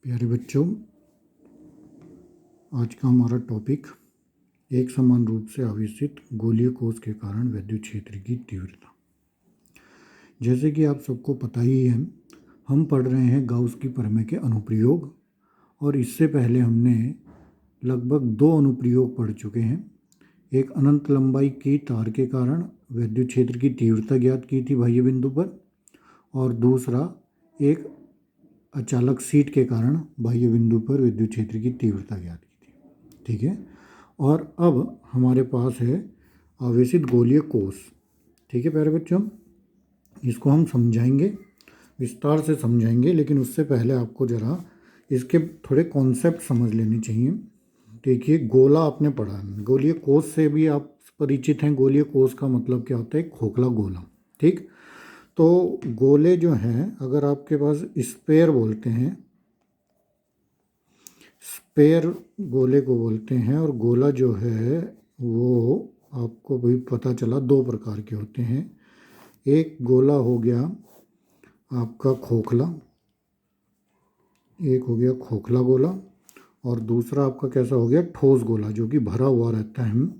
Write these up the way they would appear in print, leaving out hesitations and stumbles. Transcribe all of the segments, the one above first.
प्यारे बच्चों, आज का हमारा टॉपिक एक समान रूप से आवेशित गोलीय कोष के कारण विद्युत क्षेत्र की तीव्रता। जैसे कि आप सबको पता ही है, हम पढ़ रहे हैं गाउस की प्रमेय के अनुप्रयोग, और इससे पहले हमने लगभग 2 अनुप्रयोग पढ़ चुके हैं। एक अनंत लंबाई की तार के कारण विद्युत क्षेत्र की तीव्रता ज्ञात की थी बाह्य बिंदु पर, और दूसरा एक अचालक सीट के कारण बाह्य बिंदु पर विद्युत क्षेत्र की तीव्रता ज्ञात की थी। ठीक है, और अब हमारे पास है आवेशित गोलीय कोष। ठीक है प्यारे बच्चों, इसको हम समझाएंगे, विस्तार से समझाएंगे, लेकिन उससे पहले आपको ज़रा इसके थोड़े कॉन्सेप्ट समझ लेने चाहिए। देखिए, गोला आपने पढ़ा है, गोलीय कोष से भी आप परिचित हैं। गोलीय कोष का मतलब क्या होता है? खोखला गोला। ठीक, तो गोले जो हैं, अगर आपके पास स्पेयर बोलते हैं, स्पेयर गोले को बोलते हैं, और गोला जो है वो आपको भी पता चला 2 प्रकार के होते हैं। एक गोला हो गया आपका खोखला, एक हो गया खोखला गोला, और दूसरा आपका कैसा हो गया? ठोस गोला, जो कि भरा हुआ रहता है।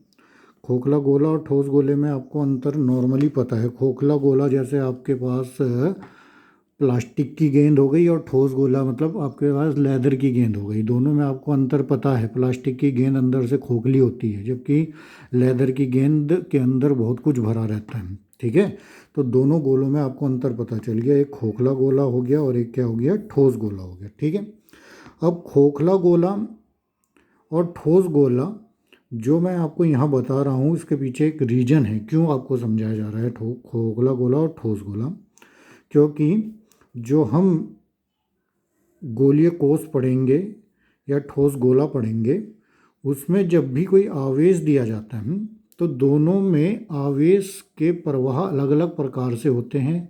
खोखला गोला और ठोस गोले में आपको अंतर नॉर्मली पता है। खोखला गोला जैसे आपके पास प्लास्टिक की गेंद हो गई, और ठोस गोला मतलब आपके पास लेदर की गेंद हो गई। दोनों में आपको अंतर पता है। प्लास्टिक की गेंद अंदर से खोखली होती है, जबकि लेदर की गेंद के अंदर बहुत कुछ भरा रहता है। ठीक है, तो दोनों गोलों में आपको अंतर पता चल गया। एक खोखला गोला हो गया और एक क्या हो गया? ठोस गोला हो गया। ठीक है, अब खोखला गोला और ठोस गोला जो मैं आपको यहाँ बता रहा हूँ, इसके पीछे एक रीजन है क्यों आपको समझाया जा रहा है खोखला गोला और ठोस गोला। क्योंकि जो हम गोलीय कोष पढ़ेंगे या ठोस गोला पढ़ेंगे, उसमें जब भी कोई आवेश दिया जाता है तो दोनों में आवेश के प्रवाह अलग अलग प्रकार से होते हैं।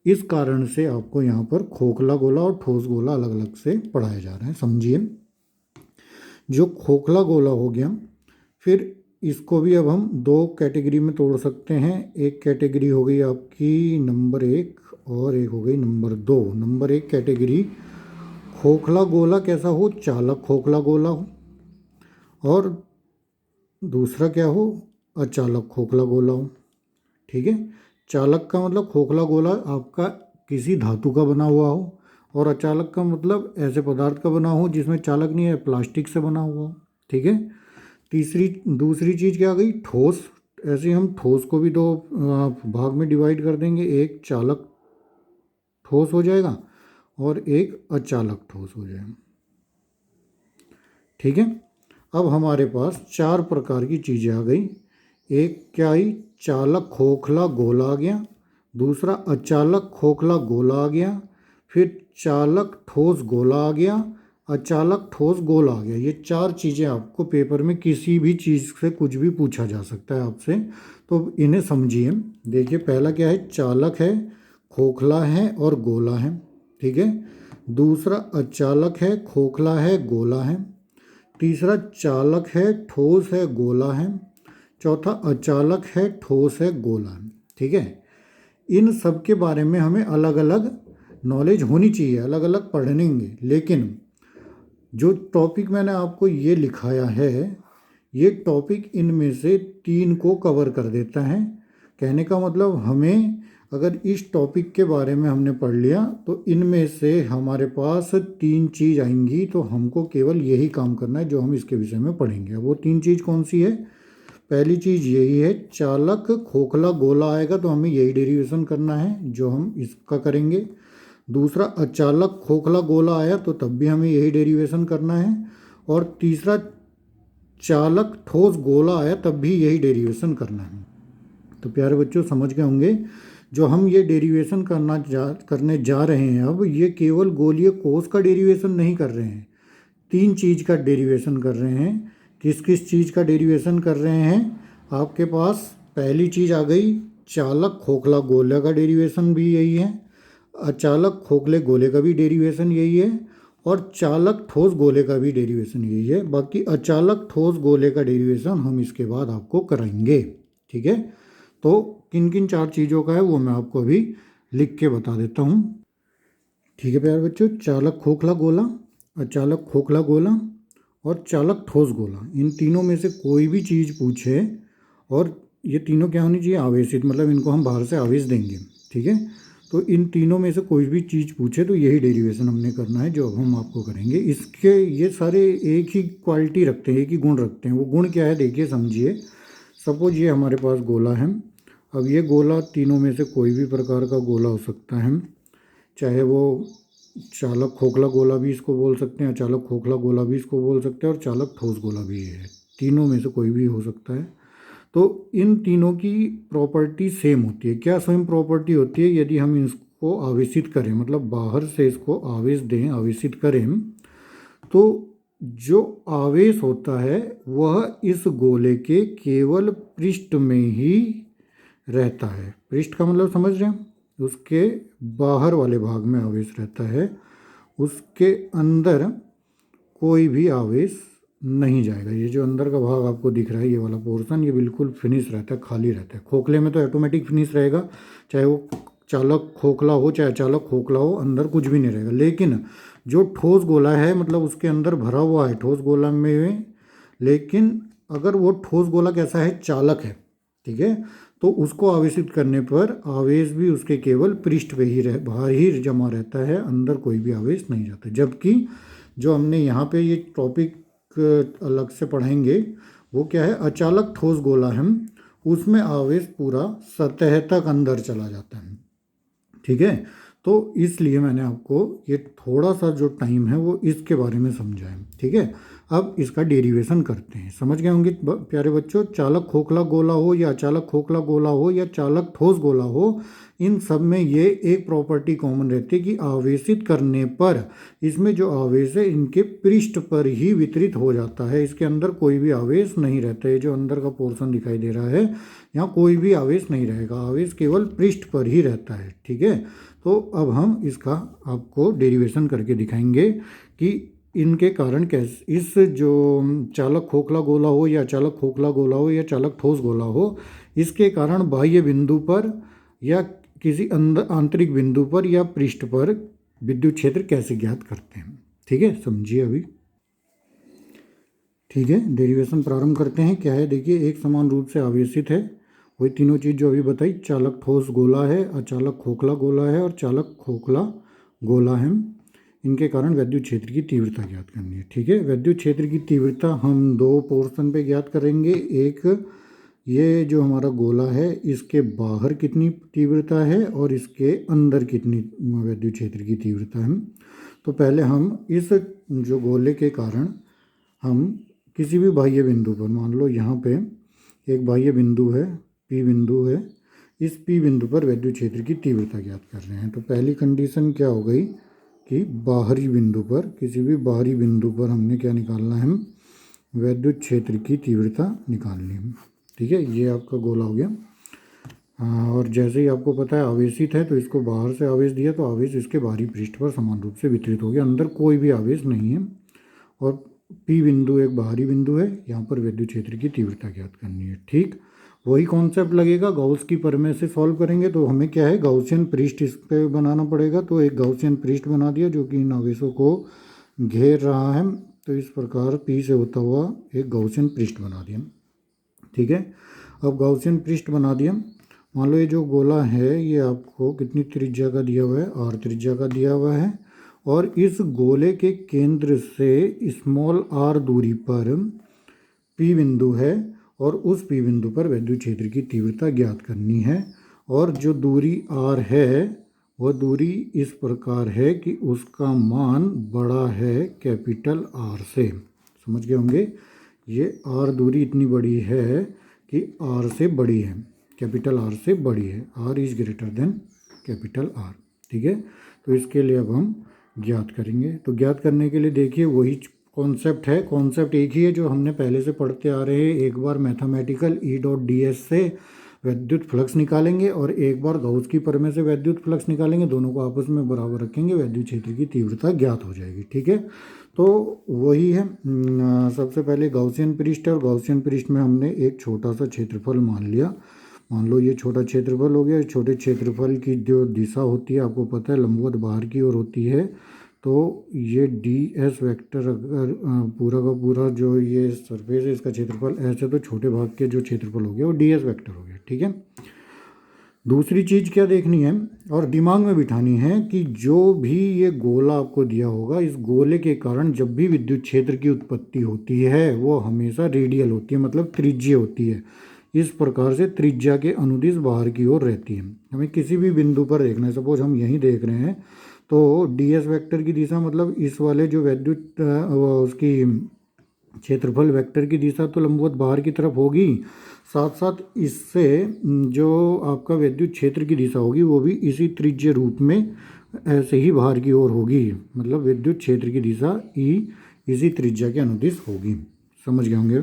इस कारण से आपको यहाँ पर खोखला गोला और ठोस गोला अलग अलग से पढ़ाया जा रहा है। समझिए, जो खोखला गोला हो गया, फिर इसको भी अब हम 2 कैटेगरी में तोड़ सकते हैं। एक कैटेगरी हो गई आपकी नंबर 1, और एक हो गई नंबर 2। नंबर 1 कैटेगरी, खोखला गोला कैसा हो? चालक खोखला गोला हो, और दूसरा क्या हो? अचालक खोखला गोला हो। ठीक है, चालक का मतलब खोखला गोला आपका किसी धातु का बना हुआ हो, और अचालक का मतलब ऐसे पदार्थ का बना हो जिसमें चालक नहीं है, प्लास्टिक से बना हुआ हो। ठीक है, दूसरी चीज़ क्या आ गई? ठोस। ऐसे हम ठोस को भी 2 भाग में डिवाइड कर देंगे। एक चालक ठोस हो जाएगा और एक अचालक ठोस हो जाएगा। ठीक है, अब हमारे पास 4 प्रकार की चीज़ें आ गई। एक क्या आई? चालक खोखला गोला आ गया, दूसरा अचालक खोखला गोला आ गया, फिर चालक ठोस गोला आ गया, अचालक ठोस गोला आ गया। ये 4 चीज़ें आपको पेपर में किसी भी चीज़ से कुछ भी पूछा जा सकता है आपसे, तो इन्हें समझिए। देखिए, पहला क्या है? चालक है, खोखला है और गोला है। ठीक है, दूसरा अचालक है, खोखला है, गोला है। तीसरा चालक है, ठोस है, गोला है। चौथा अचालक है, ठोस है, गोला है। ठीक है, इन सब के बारे में हमें अलग अलग नॉलेज होनी चाहिए, अलग अलग पढ़ेंगे। लेकिन जो टॉपिक मैंने आपको ये लिखाया है, ये टॉपिक इनमें से 3 को कवर कर देता है। कहने का मतलब, हमें अगर इस टॉपिक के बारे में हमने पढ़ लिया तो इनमें से हमारे पास 3 चीज़ आएंगी, तो हमको केवल यही काम करना है जो हम इसके विषय में पढ़ेंगे। वो 3 चीज़ कौन सी है? पहली चीज़ यही है, चालक खोखला गोला आएगा तो हमें यही डेरिवेशन करना है जो हम इसका करेंगे। दूसरा, अचालक खोखला गोला आया तो तब भी हमें यही डेरिवेशन करना है। और तीसरा, चालक ठोस गोला आया तब भी यही डेरिवेशन करना है। तो प्यारे बच्चों, समझ गए होंगे, जो हम ये डेरिवेशन करने जा रहे हैं, अब ये केवल गोलीय कोष का डेरिवेशन नहीं कर रहे हैं, 3 चीज़ का डेरिवेशन कर रहे हैं। किस किस चीज़ का डेरिवेशन कर रहे हैं? आपके पास पहली चीज़ आ गई, चालक खोखला गोले का डेरिवेशन भी यही है, अचालक खोखले गोले का भी डेरिवेशन यही है, और चालक ठोस गोले का भी डेरिवेशन यही है। बाकी अचालक ठोस गोले का डेरिवेशन हम इसके बाद आपको कराएंगे। ठीक है, तो किन किन 4 चीज़ों का है वो मैं आपको अभी लिख के बता देता हूँ। ठीक है प्यारे बच्चों, चालक खोखला गोला, अचालक खोखला गोला और चालक ठोस गोला, इन तीनों में से कोई भी चीज़ पूछे और ये तीनों क्या होनी चाहिए, आवेशित, मतलब इनको हम बाहर से आवेश देंगे, ठीक है। तो इन तीनों में से कोई भी चीज़ पूछे तो यही डेरिवेशन हमने करना है जो अब हम आपको करेंगे। इसके ये सारे एक ही क्वालिटी रखते हैं, एक ही गुण रखते हैं। वो गुण क्या है देखिए, समझिए। सपोज ये हमारे पास गोला है। अब ये गोला तीनों में से कोई भी प्रकार का गोला हो सकता है, चाहे वो चालक खोखला गोला भी इसको बोल सकते हैं, अचालक खोखला गोला भी इसको बोल सकते हैं, और चालक ठोस गोला भी है। तीनों में से कोई भी हो सकता है। तो इन तीनों की प्रॉपर्टी सेम होती है। क्या सेम प्रॉपर्टी होती है? यदि हम इसको आवेशित करें, मतलब बाहर से इसको आवेश दें, आवेशित करें, तो जो आवेश होता है वह इस गोले के केवल पृष्ठ में ही रहता है। पृष्ठ का मतलब समझ रहे हैं? उसके बाहर वाले भाग में आवेश रहता है, उसके अंदर कोई भी आवेश नहीं जाएगा। ये जो अंदर का भाग आपको दिख रहा है, ये वाला पोर्शन, ये बिल्कुल फिनिश रहता है, खाली रहता है। खोखले में तो ऑटोमेटिक फिनिश रहेगा, चाहे वो चालक खोखला हो चाहे अचालक खोखला हो, अंदर कुछ भी नहीं रहेगा। लेकिन जो ठोस गोला है, मतलब उसके अंदर भरा हुआ है ठोस गोला में, लेकिन अगर वो ठोस गोला कैसा है, चालक है, ठीक है, तो उसको आवेशित करने पर आवेश भी उसके केवल पृष्ठ पे ही बाहर ही जमा रहता है, अंदर कोई भी आवेश नहीं जाता। जबकि जो हमने यहाँ पे ये टॉपिक अलग से पढ़ेंगे, वो क्या है, अचालक ठोस गोला है, उसमें आवेश पूरा सतह तक अंदर चला जाता है, ठीक है। तो इसलिए मैंने आपको ये थोड़ा सा जो टाइम है वो इसके बारे में समझाया, ठीक है। अब इसका डेरिवेशन करते हैं। समझ गए होंगे प्यारे बच्चों। चालक खोखला गोला हो या अचालक खोखला गोला हो या चालक ठोस गोला हो, इन सब में ये एक प्रॉपर्टी कॉमन रहती है कि आवेशित करने पर इसमें जो आवेश है इनके पृष्ठ पर ही वितरित हो जाता है, इसके अंदर कोई भी आवेश नहीं रहता है। जो अंदर का पोर्शन दिखाई दे रहा है, यहाँ कोई भी आवेश नहीं रहेगा, आवेश केवल पृष्ठ पर ही रहता है, ठीक है। तो अब हम इसका आपको डेरिवेशन करके दिखाएंगे कि इनके कारण कैसे, इस जो चालक खोखला गोला हो या चालक खोखला गोला हो या चालक ठोस गोला हो, इसके कारण बाह्य बिंदु पर या किसी अंदर आंतरिक बिंदु पर या पृष्ठ पर विद्युत क्षेत्र कैसे ज्ञात करते हैं, ठीक है। समझिए अभी, ठीक है। डेरिवेशन प्रारंभ करते हैं। क्या है देखिए, एक समान रूप से आवेशित है, वही तीनों चीज़ जो अभी बताई, चालक ठोस गोला है, अचालक खोखला गोला है और चालक खोखला गोला है। इनके कारण विद्युत क्षेत्र की तीव्रता ज्ञात करनी है, ठीक है। विद्युत क्षेत्र की तीव्रता हम दो पोर्शन पे ज्ञात करेंगे। एक, ये जो हमारा गोला है इसके बाहर कितनी तीव्रता है और इसके अंदर कितनी विद्युत क्षेत्र की तीव्रता है। तो पहले हम इस जो गोले के कारण हम किसी भी बाह्य बिंदु पर, मान लो यहाँ पे एक बाह्य बिंदु है, पी बिंदु है, इस पी बिंदु पर विद्युत क्षेत्र की तीव्रता ज्ञात कर रहे हैं। तो पहली कंडीशन क्या हो गई कि बाहरी बिंदु पर, किसी भी बाहरी बिंदु पर हमने क्या निकालना है, विद्युत क्षेत्र की तीव्रता निकालनी है, ठीक है। ये आपका गोला हो गया। और जैसे ही आपको पता है आवेशित है, तो इसको बाहर से आवेश दिया तो आवेश इसके बाहरी पृष्ठ पर समान रूप से वितरित हो गया, अंदर कोई भी आवेश नहीं है। और पी बिंदु एक बाहरी बिंदु है, यहाँ पर विद्युत क्षेत्र की तीव्रता ज्ञात करनी है, ठीक। वही कॉन्सेप्ट लगेगा, गाउस की प्रमेय से सॉल्व करेंगे तो हमें क्या है, गाउसियन पृष्ठ इस पे बनाना पड़ेगा। तो एक गाउसियन पृष्ठ बना दिया जो कि इन आवेशों को घेर रहा है। तो इस प्रकार पी से होता हुआ एक गाउसियन पृष्ठ बना दिया, ठीक है। अब गाउसियन पृष्ठ बना दिया। मान लो ये जो गोला है ये आपको कितनी त्रिज्या का दिया हुआ है, आर त्रिज्या का दिया हुआ है, और इस गोले के केंद्र से स्मॉल आर दूरी पर पी बिंदु है, और उस पी बिंदु पर विद्युत क्षेत्र की तीव्रता ज्ञात करनी है। और जो दूरी आर है वह दूरी इस प्रकार है कि उसका मान बड़ा है कैपिटल आर से। समझ गए होंगे, ये आर दूरी इतनी बड़ी है कि आर से बड़ी है, कैपिटल आर से बड़ी है, R is greater than capital R, ठीक है। तो इसके लिए अब हम ज्ञात करेंगे। तो ज्ञात करने के लिए देखिए वही कॉन्सेप्ट है, कॉन्सेप्ट एक ही है जो हमने पहले से पढ़ते आ रहे हैं। एक बार mathematical E dot D S से विद्युत फ्लक्स निकालेंगे और एक बार गाउस की प्रमेय से विद्युत फ्लक्स निकालेंगे, दोनों को आपस में बराबर रखेंगे, विद्युत क्षेत्र की तीव्रता ज्ञात हो जाएगी, ठीक है। तो वही है, सबसे पहले गाउसियन पृष्ठ है, और गाउसियन पृष्ठ में हमने एक छोटा सा क्षेत्रफल मान लिया। मान लो ये छोटा क्षेत्रफल हो गया। छोटे क्षेत्रफल की जो दिशा होती है आपको पता है, लंबवत बाहर की ओर होती है। तो ये डी एस वेक्टर अगर पूरा का पूरा जो ये सरफेस है इसका क्षेत्रफल ऐसे, तो छोटे भाग के जो क्षेत्रफल हो गया वो डी एस वेक्टर हो गया। ठीक है, दूसरी चीज़ क्या देखनी है और दिमाग में बिठानी है कि जो भी ये गोला आपको दिया होगा, इस गोले के कारण जब भी विद्युत क्षेत्र की उत्पत्ति होती है वो हमेशा रेडियल होती है, मतलब त्रिज्यीय होती है। इस प्रकार से त्रिज्या के अनुदिश बाहर की ओर रहती है। हमें किसी भी बिंदु पर देखना है, सपोज हम यहीं देख रहे हैं, तो डी एस वैक्टर की दिशा मतलब इस वाले जो विद्युत उसकी क्षेत्रफल वेक्टर की दिशा तो लंबवत बाहर की तरफ होगी, साथ साथ इससे जो आपका विद्युत क्षेत्र की दिशा होगी वो भी इसी त्रिज्य रूप में ऐसे ही बाहर की ओर होगी, मतलब विद्युत क्षेत्र की दिशा ई इसी त्रिज्या के अनुदिश होगी। समझ गए होंगे।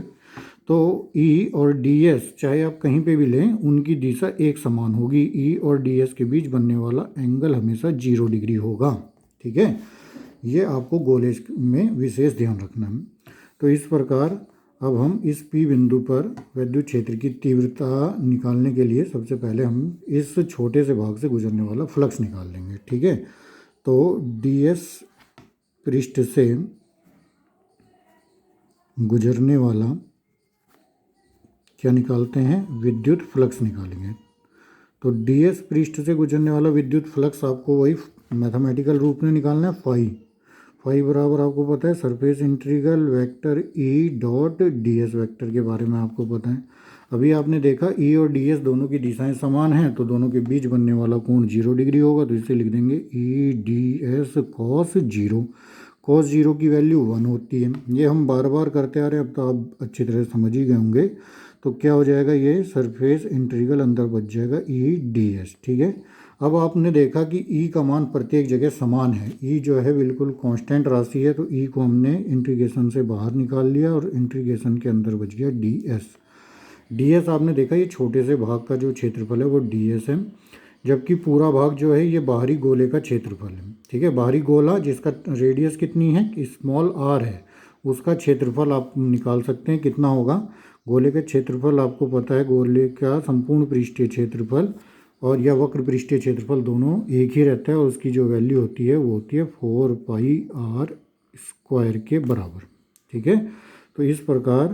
तो ई और डी एस चाहे आप कहीं पे भी लें, उनकी दिशा एक समान होगी। ई और डी एस के बीच बनने वाला एंगल हमेशा 0 डिग्री होगा। ठीक है, ये आपको गोले में विशेष ध्यान रखना है। तो इस प्रकार अब हम इस P बिंदु पर विद्युत क्षेत्र की तीव्रता निकालने के लिए सबसे पहले हम इस छोटे से भाग से गुजरने वाला फ्लक्स निकाल लेंगे। ठीक है, तो ds पृष्ठ से गुजरने वाला क्या निकालते हैं, विद्युत फ्लक्स निकालेंगे। तो ds पृष्ठ से गुजरने वाला विद्युत फ्लक्स आपको वही मैथमेटिकल रूप में निकालना है। फाई बराबर आपको पता है surface integral vector E dot D S vector के बारे में आपको पता है। अभी आपने देखा ई और डी एस दोनों की दिशाएं समान हैं, तो दोनों के बीच बनने वाला कोण 0 डिग्री होगा, तो इसे लिख देंगे E D S cos 0। Cos 0 की वैल्यू 1 होती है। ये हम बार बार करते आ रहे हैं, अब तो आप अच्छी तरह समझ ही गए होंगे। तो क्या हो जाएगा, ये सरफेस इंटीग्रल अंदर बच जाएगा ई डी एस। ठीक है, अब आपने देखा कि ई का मान प्रत्येक जगह समान है। ई जो है बिल्कुल कांस्टेंट राशि है, तो ई को हमने इंटीग्रेशन से बाहर निकाल लिया और इंटीग्रेशन के अंदर बच गया डी एस। डी एस आपने देखा ये छोटे से भाग का जो क्षेत्रफल है वो डी एस है, जबकि पूरा भाग जो है ये बाहरी गोले का क्षेत्रफल है। ठीक है, बाहरी गोला जिसका रेडियस कितनी है, स्मॉल आर है, उसका क्षेत्रफल आप निकाल सकते हैं कितना होगा। गोले का क्षेत्रफल आपको पता है, गोले का संपूर्ण पृष्ठीय क्षेत्रफल और या वक्र पृष्ठीय क्षेत्रफल दोनों एक ही रहता है, और उसकी जो वैल्यू होती है वो होती है 4 पाई आर स्क्वायर के बराबर। ठीक है, तो इस प्रकार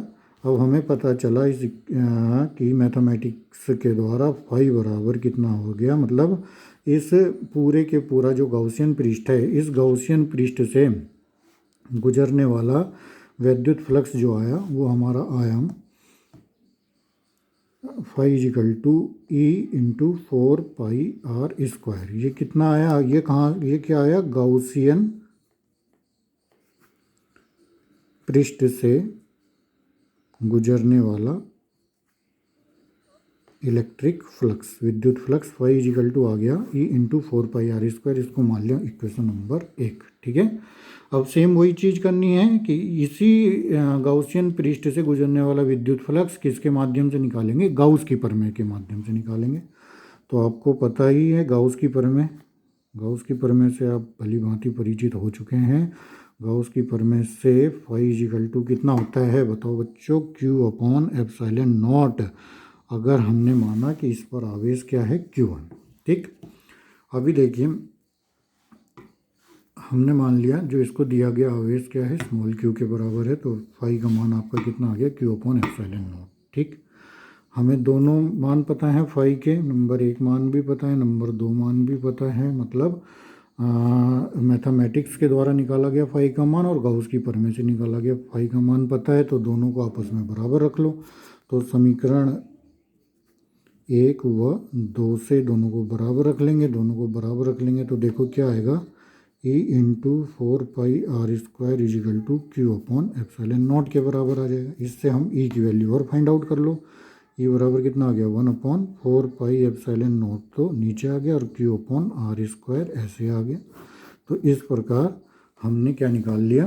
अब हमें पता चला इस कि मैथमेटिक्स के द्वारा फाई बराबर कितना हो गया, मतलब इस पूरे के पूरा जो गॉसियन पृष्ठ है, इस गॉसियन पृष्ठ से गुजरने वाला विद्युत फ्लक्स जो आया वो हमारा आया phi is equal to E into 4 pi R square. ये कितना आया, ये कहाँ, ये क्या आया, गॉसियन पृष्ठ से गुजरने वाला इलेक्ट्रिक फ्लक्स, विद्युत फ्लक्स फाई इजिकल टू आ गया E into 4 pi R square. इसको मान लिया इक्वेशन नंबर 1। ठीक है, अब सेम वही चीज़ करनी है कि इसी गॉसियन पृष्ठ से गुजरने वाला विद्युत फ्लक्स किसके माध्यम से निकालेंगे, गाउस की प्रमेय के माध्यम से निकालेंगे। तो आपको पता ही है गाउस की प्रमेय, गाउस की प्रमेय से आप भली भांति परिचित हो चुके हैं। गाउस की प्रमेय से फाई इजिकल टू कितना होता है बताओ बच्चों, क्यू अपॉन एप्सिलॉन नॉट, अगर हमने माना कि इस पर आवेश क्या है Q1। ठीक, अभी देखिए हमने मान लिया जो इसको दिया गया आवेश क्या है, स्मॉल q के बराबर है, तो फाई का मान आपका कितना आ गया, Q अपॉन एप्सिलॉन नॉट। ठीक, हमें दोनों मान पता है फाई के, नंबर 1 मान भी पता है, नंबर 2 मान भी पता है, मतलब मैथमेटिक्स के द्वारा निकाला गया फाई का मान और गाउस की प्रमेय से निकाला गया फाई का मान पता है, तो दोनों को आपस में बराबर रख लो। तो समीकरण 1 व 2 से दोनों को बराबर रख लेंगे, दोनों को बराबर रख लेंगे तो देखो क्या आएगा, E into 4 pi R square is equal to Q upon epsilon naught के बराबर आ जाएगा। इससे हम ई की वैल्यू और फाइंड आउट कर लो। ई बराबर कितना आ गया, 1/4 पाई एप्सिलॉन नॉट तो नीचे आ गया और क्यू अपॉन आर स्क्वायर ऐसे आ गया। तो इस प्रकार हमने क्या निकाल लिया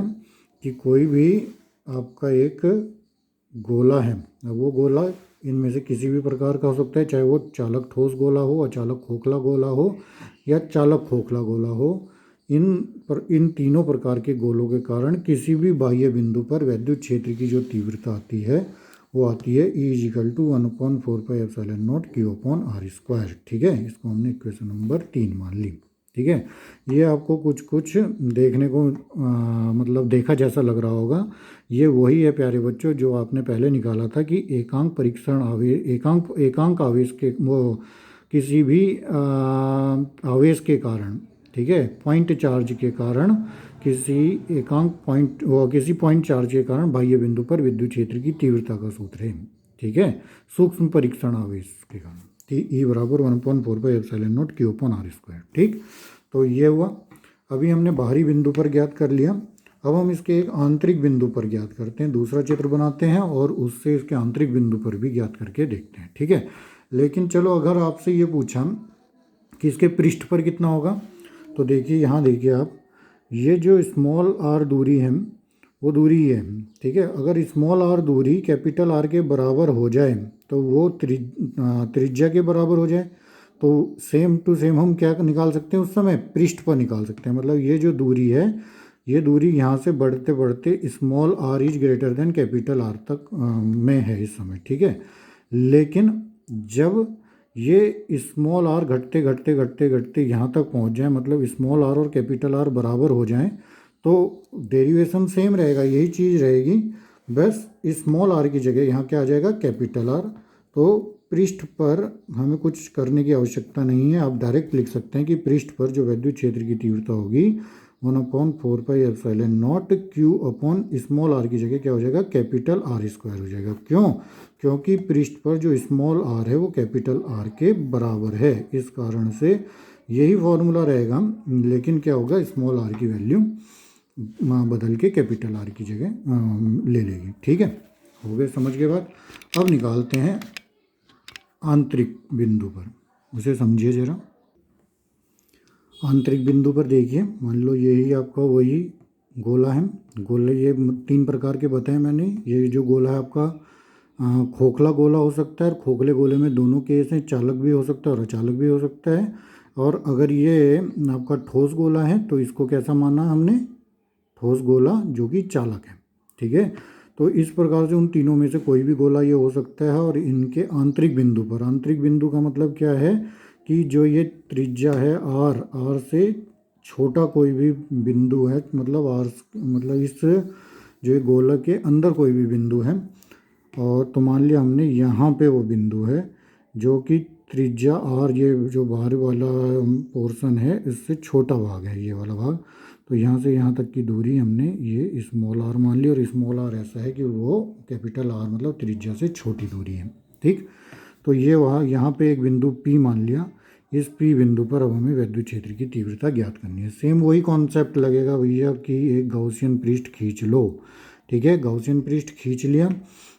कि कोई भी आपका एक गोला है, अब वो गोला इनमें से किसी भी प्रकार का हो सकता है, चाहे वो चालक ठोस गोला हो, अचालक खोखला गोला हो या चालक खोखला गोला हो। इन तीनों प्रकार के गोलों के कारण किसी भी बाह्य बिंदु पर विद्युत क्षेत्र की जो तीव्रता आती है वो आती है E is equal to 1/4 pi epsilon naught Q upon R square. ठीक है, इसको हमने इक्वेशन नंबर 3 मान ली। ठीक है। ये आपको कुछ कुछ देखने को मतलब देखा जैसा लग रहा होगा। ये वही है प्यारे बच्चों जो आपने पहले निकाला था कि एकांक परीक्षण आवेश, एकांक आवेश के वो किसी भी आवेश के कारण, ठीक है, पॉइंट चार्ज के कारण, किसी एकांक पॉइंट व किसी पॉइंट चार्ज के कारण बाह्य बिंदु पर विद्युत क्षेत्र की तीव्रता का सूत्र है, ठीक है, सूक्ष्म परीक्षण आवेश के कारण। ई बराबर 1/4πε0 Q/r²। ठीक, तो ये हुआ। अभी हमने बाहरी बिंदु पर ज्ञात कर लिया। अब हम इसके एक आंतरिक बिंदु पर ज्ञात करते हैं, दूसरा चित्र बनाते हैं और उससे इसके आंतरिक बिंदु पर भी ज्ञात करके देखते हैं, ठीक है। लेकिन चलो अगर आपसे ये पूछा कि इसके पृष्ठ पर कितना होगा, तो देखिए यहाँ देखिए आप, ये जो स्मॉल आर दूरी है वो दूरी है, ठीक है। अगर स्मॉल आर दूरी कैपिटल आर के बराबर हो जाए तो वो त्रिज्या के बराबर हो जाए, तो सेम टू सेम हम क्या निकाल सकते हैं उस समय, पृष्ठ पर निकाल सकते हैं। मतलब ये जो दूरी है, ये दूरी यहाँ से बढ़ते बढ़ते small R is greater than capital R तक में है इस समय, ठीक है। लेकिन जब ये स्मॉल आर घटते घटते घटते घटते यहाँ तक पहुँच जाए, मतलब स्मॉल आर और कैपिटल आर बराबर हो जाए, तो डेरिवेशन सेम रहेगा, यही चीज़ रहेगी, बस स्मॉल आर की जगह यहाँ क्या आ जाएगा, कैपिटल आर। तो पृष्ठ पर हमें कुछ करने की आवश्यकता नहीं है, आप डायरेक्ट लिख सकते हैं कि पृष्ठ पर जो विद्युत क्षेत्र की तीव्रता होगी 1/4πε0 Q/ स्मॉल आर की जगह क्या हो जाएगा, कैपिटल R² हो जाएगा। क्यों? क्योंकि पृष्ठ पर जो स्मॉल आर है वो कैपिटल आर के बराबर है, इस कारण से यही फॉर्मूला रहेगा। लेकिन क्या होगा, स्मॉल आर की वैल्यू बदल के कैपिटल आर की जगह ले लेगी, ठीक है। हो गए समझ के बाद। अब निकालते हैं आंतरिक बिंदु पर, उसे समझिए जरा। आंतरिक बिंदु पर देखिए, मान लो यही आपका वही गोला है। गोले ये 3 प्रकार के बताए मैंने। ये जो गोला है आपका खोखला गोला हो सकता है, और खोखले गोले में दोनों केस हैं, चालक भी हो सकता है और अचालक भी हो सकता है। और अगर ये आपका ठोस गोला है तो इसको कैसा माना हमने, ठोस गोला जो कि चालक है, ठीक है। तो इस प्रकार से उन तीनों में से कोई भी गोला ये हो सकता है। और इनके आंतरिक बिंदु पर, आंतरिक बिंदु का मतलब क्या है कि जो ये त्रिज्या है आर से छोटा कोई भी बिंदु है, मतलब आर, मतलब इस जो ये गोलक के अंदर कोई भी बिंदु है, और तो मान लिया हमने यहाँ पे वो बिंदु है जो कि त्रिज्या आर, ये जो बाहर वाला पोर्शन है इससे छोटा भाग है, ये वाला भाग। तो यहाँ से यहाँ तक की दूरी हमने ये स्मॉल आर मान ली, और स्मॉल आर ऐसा है कि वो कैपिटल आर मतलब त्रिज्या से छोटी दूरी है, ठीक। तो ये वहाँ यहाँ पे एक बिंदु P मान लिया। इस P बिंदु पर अब हमें विद्युत क्षेत्र की तीव्रता ज्ञात करनी है। सेम वही कॉन्सेप्ट लगेगा भैया कि एक गॉसियन पृष्ठ खींच लो, ठीक है। गॉसियन पृष्ठ खींच लिया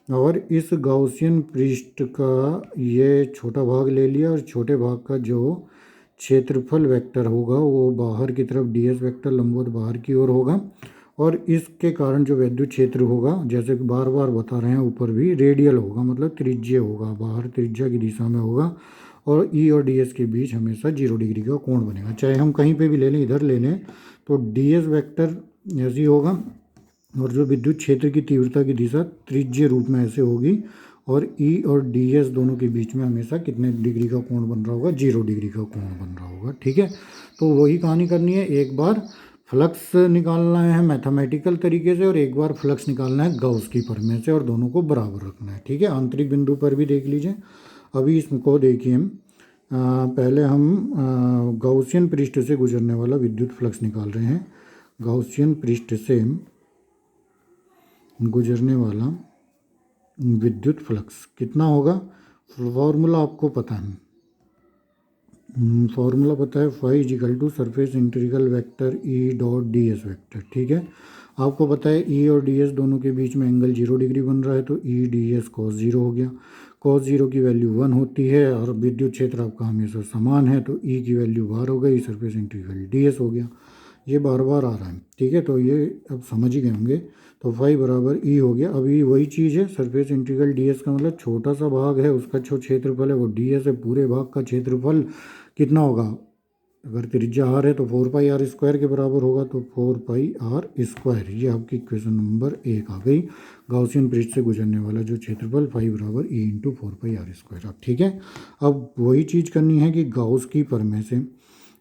और इस गॉसियन पृष्ठ का ये छोटा भाग ले लिया, और छोटे भाग का जो क्षेत्रफल वेक्टर होगा वो बाहर की तरफ ds वेक्टर लंबवत बाहर की ओर होगा। और इसके कारण जो विद्युत क्षेत्र होगा, जैसे कि बार बार बता रहे हैं, ऊपर भी रेडियल होगा, मतलब त्रिज्य होगा, बाहर त्रिज्या की दिशा में होगा। और E और ds के बीच हमेशा 0 डिग्री का कोण बनेगा, चाहे हम कहीं पे भी ले लें, इधर ले लें तो ds वेक्टर ऐसी होगा, और जो विद्युत क्षेत्र की तीव्रता की दिशा त्रिज्य रूप में ऐसे होगी। और E और ds दोनों के बीच में हमेशा कितने डिग्री का कोण बन रहा होगा, 0 डिग्री का कोण बन रहा होगा, ठीक है। तो वही कहानी करनी है, एक बार फ्लक्स निकालना है मैथमेटिकल तरीके से, और एक बार फ्लक्स निकालना है गाउस की प्रमेय से, और दोनों को बराबर रखना है, ठीक है। आंतरिक बिंदु पर भी देख लीजिए। अभी इसको देखिए, पहले हम गाउसियन पृष्ठ से गुजरने वाला विद्युत फ्लक्स निकाल रहे हैं। गाउसियन पृष्ठ से गुजरने वाला विद्युत फ्लक्स कितना होगा, फॉर्मूला आपको पता है, फॉर्मूला पता है, phi is equal to surface integral vector E dot D S vector, ठीक है। आपको पता है ई और डी एस दोनों के बीच में एंगल 0 डिग्री बन रहा है, तो ई डी एस कॉस 0 हो गया। कॉस 0 की वैल्यू 1 होती है, और विद्युत क्षेत्र आपका हमेशा समान है, तो ई की वैल्यू बाहर हो गई, सरफेस इंटीग्रल डी एस हो गया। ये बार बार आ रहा है, ठीक है, तो ये अब समझ ही गए होंगे। तो फाई बराबर ई हो गया। अभी वही चीज़ है, सरफेस इंटीग्रल डी एस का मतलब छोटा सा भाग है, उसका जो क्षेत्रफल है वो डी एस है, पूरे भाग का क्षेत्रफल कितना होगा, अगर त्रिज्या आर है तो 4πr² के बराबर होगा, तो 4πr²। ये आपकी क्वेश्चन नंबर 1 आ गई। गाउसियन पृष्ठ से गुजरने वाला जो क्षेत्रफल फाई बराबर E × 4πr²। अब ठीक है, अब वही चीज़ करनी है कि गाउस की प्रमेय से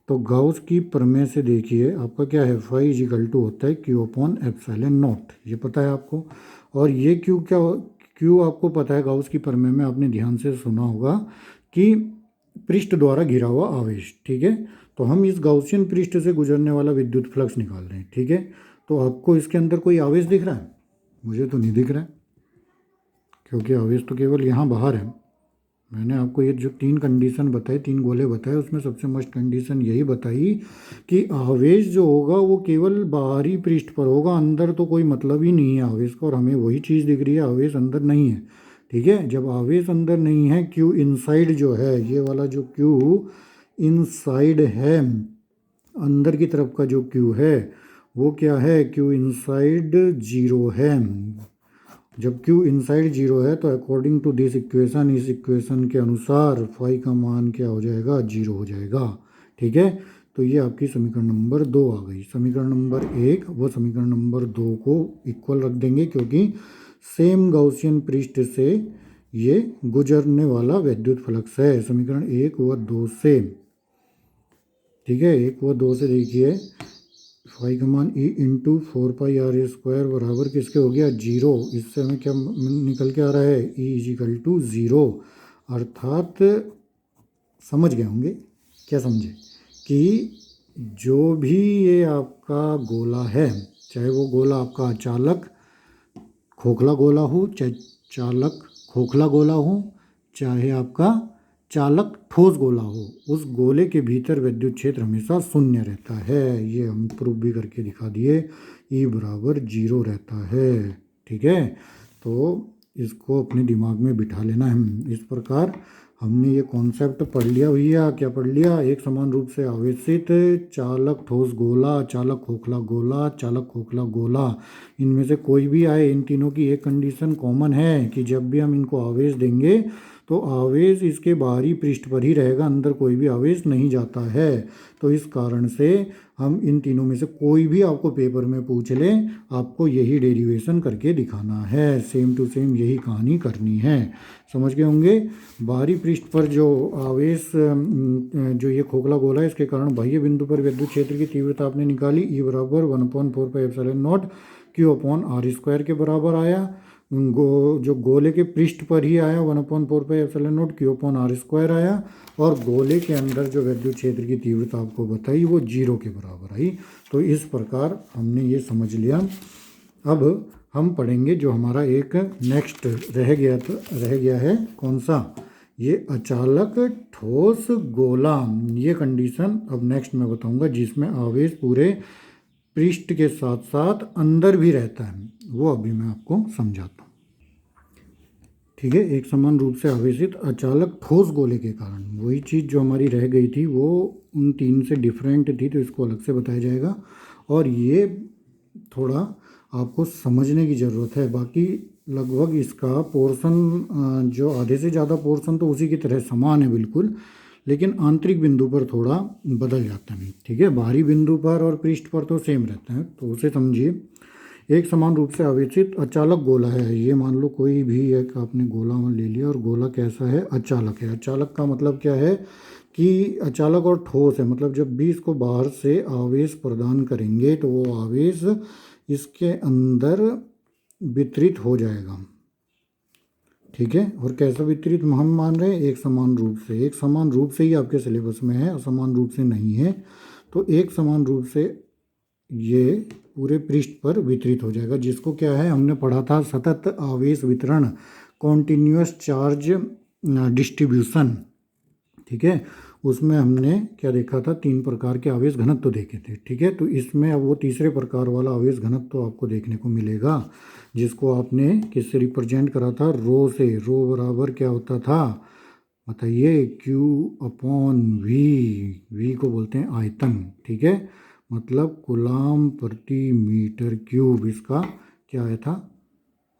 तो गाउस की प्रमेय से देखिए आपका क्या है, फाई इजिकल टू होता है क्यू अपॉन एप्सिलॉन नॉट, ये पता है आपको। और ये क्यू क्या, क्यू आपको पता है गाउस की प्रमेय में आपने ध्यान से सुना होगा कि पृष्ठ द्वारा घिरा हुआ आवेश, ठीक है। तो हम इस गाउसियन पृष्ठ से गुजरने वाला विद्युत फ्लक्स निकाल रहे हैं, ठीक है। तो आपको इसके अंदर कोई आवेश दिख रहा है? मुझे तो नहीं दिख रहा है, क्योंकि आवेश तो केवल यहाँ बाहर है। मैंने आपको ये जो 3 कंडीशन बताई, 3 गोले बताए, उसमें सबसे मस्ट कंडीशन यही बताई कि आवेश जो होगा वो केवल बाहरी पृष्ठ पर होगा, अंदर तो कोई मतलब ही नहीं है आवेश का, और हमें वही चीज़ दिख रही है, आवेश अंदर नहीं है, ठीक है। जब आवेश अंदर नहीं है, क्यू इनसाइड जो है, ये वाला जो क्यू इनसाइड है, अंदर की तरफ का जो क्यू है वो क्या है, क्यू इनसाइड जीरो है। जब Q इनसाइड जीरो है तो अकॉर्डिंग टू दिस इक्वेशन, इस इक्वेशन के अनुसार फाई का मान क्या हो जाएगा, जीरो हो जाएगा, ठीक है। तो ये आपकी समीकरण नंबर 2 आ गई। समीकरण नंबर 1 व समीकरण नंबर 2 को इक्वल रख देंगे, क्योंकि सेम गाउसियन पृष्ठ से ये गुजरने वाला विद्युत फ्लक्स है। समीकरण 1 व 2 से, ठीक है, 1 व 2 से देखिए, फाई का मान ई इंटू 4πr² बराबर किसके हो गया, जीरो। इससे हमें क्या निकल के आ रहा है, ई इजिकल टू ज़ीरो। अर्थात समझ गए होंगे, क्या समझे, कि जो भी ये आपका गोला है, चाहे वो गोला आपका अचालक खोखला गोला हो, चाहे चालक खोखला गोला हो, चाहे आपका चालक ठोस गोला हो, उस गोले के भीतर विद्युत क्षेत्र हमेशा शून्य रहता है। ये हम प्रूफ भी करके दिखा दिए, ई बराबर जीरो रहता है, ठीक है। तो इसको अपने दिमाग में बिठा लेना है। इस प्रकार हमने ये कॉन्सेप्ट पढ़ लिया भैया। क्या पढ़ लिया, एक समान रूप से आवेशित चालक ठोस गोला, चालक खोखला गोला, चालक खोखला गोला, इनमें से कोई भी आए, इन तीनों की एक कंडीशन कॉमन है कि जब भी हम इनको आवेश देंगे तो आवेश इसके बाहरी पृष्ठ पर ही रहेगा, अंदर कोई भी आवेश नहीं जाता है। तो इस कारण से हम इन तीनों में से कोई भी आपको पेपर में पूछ ले, आपको यही डेरिवेशन करके दिखाना है, सेम टू सेम यही कहानी करनी है। समझ गए होंगे। बाहरी पृष्ठ पर जो आवेश, जो ये खोखला गोला है, इसके कारण बाह्य बिंदु पर विद्युत क्षेत्र की तीव्रता आपने निकाली, ई बराबर 1/4πε0 क्यू अपॉन r² के बराबर आया। जो गोले के पृष्ठ पर ही आया 1/4πε0 क्यू अपॉन r² आया, और गोले के अंदर जो विद्युत क्षेत्र की तीव्रता आपको बताई वो जीरो के बराबर आई। तो इस प्रकार हमने ये समझ लिया। अब हम पढ़ेंगे जो हमारा एक नेक्स्ट रह गया है, कौन सा, ये अचालक ठोस गोला। ये कंडीशन अब नेक्स्ट मैं बताऊंगा, जिसमें आवेश पूरे पृष्ठ के साथ साथ अंदर भी रहता है, वो अभी मैं आपको समझाता हूँ, ठीक है। एक समान रूप से आवेशित अचालक ठोस गोले के कारण, वही चीज़ जो हमारी रह गई थी वो उन 3 से डिफरेंट थी, तो इसको अलग से बताया जाएगा। और ये थोड़ा आपको समझने की ज़रूरत है। बाकी लगभग इसका पोर्शन, जो आधे से ज़्यादा पोर्शन तो उसी की तरह समान है बिल्कुल, लेकिन आंतरिक बिंदु पर थोड़ा बदल जाता है, ठीक है। बाहरी बिंदु पर और पृष्ठ पर तो सेम रहता है, तो उसे समझिए। एक समान रूप से आवेशित अचालक गोला है, ये मान लो कोई भी एक आपने गोला ले लिया, और गोला कैसा है, अचालक है। अचालक का मतलब क्या है कि अचालक और ठोस है, मतलब जब भी इसको बाहर से आवेश प्रदान करेंगे तो वो आवेश इसके अंदर वितरित हो जाएगा, ठीक है। और कैसा वितरित हम मान रहे हैं, एक समान रूप से। एक समान रूप से ही आपके सिलेबस में है, असमान रूप से नहीं है। तो एक समान रूप से ये पूरे पृष्ठ पर वितरित हो जाएगा, जिसको क्या है, हमने पढ़ा था सतत आवेश वितरण, कॉन्टिन्यूअस चार्ज डिस्ट्रीब्यूशन, ठीक है। उसमें हमने क्या देखा था, 3 प्रकार के आवेश घनत्व देखे थे, ठीक है। तो इसमें अब वो तीसरे प्रकार वाला आवेश घनत्व आपको देखने को मिलेगा, जिसको आपने किससे रिप्रेजेंट करा था, रो से। रो बराबर क्या होता था, बताइए, क्यू अपॉन वी। वी को बोलते हैं आयतन, ठीक है, मतलब कूलाम प्रति मीटर क्यूब, इसका क्या आया था,